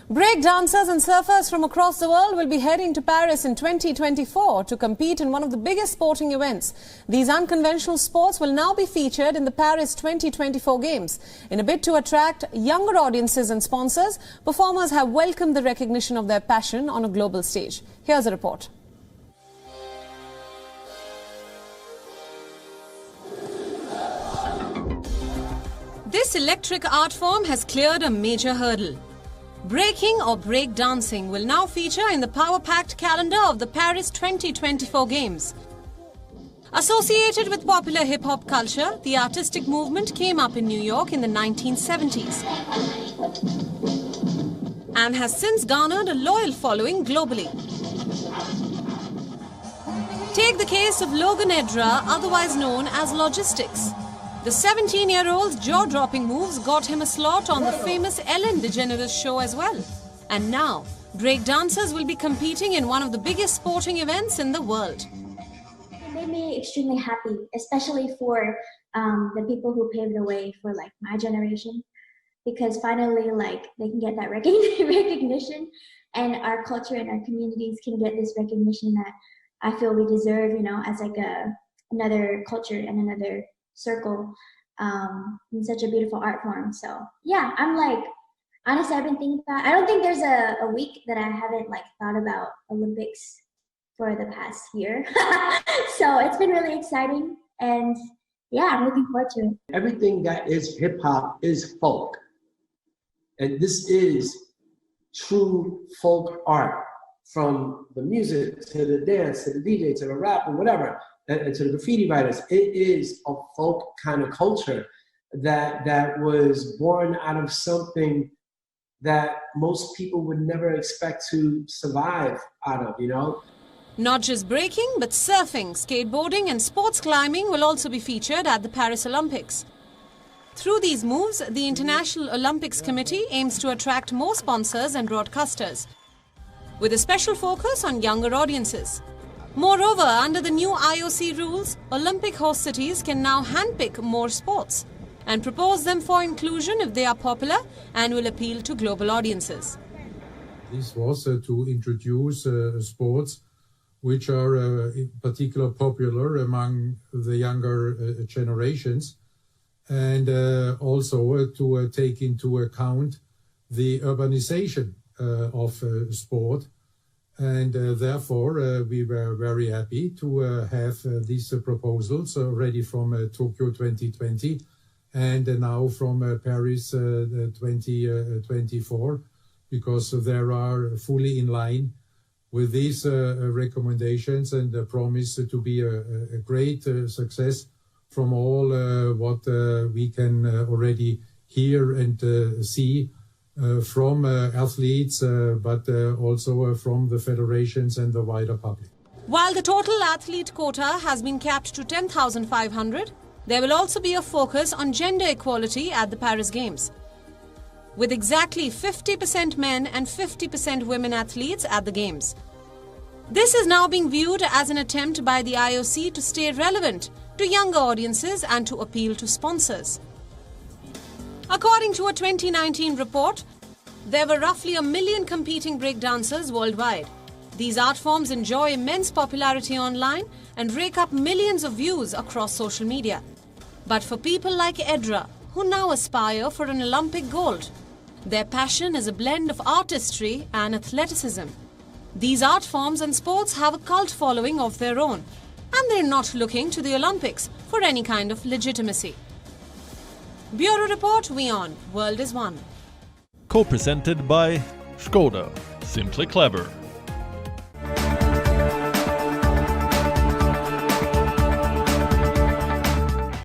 Break dancers and surfers from across the world will be heading to Paris in 2024 to compete in one of the biggest sporting events. These unconventional sports will now be featured in the Paris 2024 Games. In a bid to attract younger audiences and sponsors, performers have welcomed the recognition of their passion on a global stage. Here's a report. This electric art form has cleared a major hurdle. Breaking or breakdancing will now feature in the power-packed calendar of the Paris 2024 Games. Associated with popular hip-hop culture, the artistic movement came up in New York in the 1970s and has since garnered a loyal following globally. Take the case of Logan Edra, otherwise known as Logistics. The 17-year-old's jaw-dropping moves got him a slot on the famous Ellen DeGeneres show as well. And now, breakdancers will be competing in one of the biggest sporting events in the world. It made me extremely happy, especially for the people who paved the way for my generation, because finally they can get that recognition, and our culture and our communities can get this recognition that I feel we deserve, as another culture and another circle in such a beautiful art form. So yeah, I'm honestly, I've been thinking about, I don't think there's a week that I haven't thought about Olympics for the past year. So it's been really exciting, and yeah, I'm looking forward to it. Everything that is hip hop is folk, and this is true folk art, from the music to the dance to the DJ to the rap or whatever, and to the graffiti writers. It is a folk kind of culture that was born out of something that most people would never expect to survive out of, Not just breaking, but surfing, skateboarding and sports climbing will also be featured at the Paris Olympics. Through these moves, the International Olympics Committee aims to attract more sponsors and broadcasters, with a special focus on younger audiences. Moreover, under the new IOC rules, Olympic host cities can now handpick more sports and propose them for inclusion if they are popular and will appeal to global audiences. This was to introduce sports which are in particular popular among the younger generations, and also to take into account the urbanization of sport. And therefore, we were very happy to have these proposals ready from Tokyo 2020 and now from Paris 2024, because they are fully in line with these recommendations and promise to be a great success from all what we can already hear and see from athletes, but also from the federations and the wider public. While the total athlete quota has been capped to 10,500, there will also be a focus on gender equality at the Paris Games, with exactly 50% men and 50% women athletes at the Games. This is now being viewed as an attempt by the IOC to stay relevant to younger audiences and to appeal to sponsors. According to a 2019 report, there were roughly 1 million competing breakdancers worldwide. These art forms enjoy immense popularity online and rake up millions of views across social media. But for people like Edra, who now aspire for an Olympic gold, their passion is a blend of artistry and athleticism. These art forms and sports have a cult following of their own, and they're not looking to the Olympics for any kind of legitimacy. Bureau Report, WION, World is One. Co-presented by Skoda. Simply clever.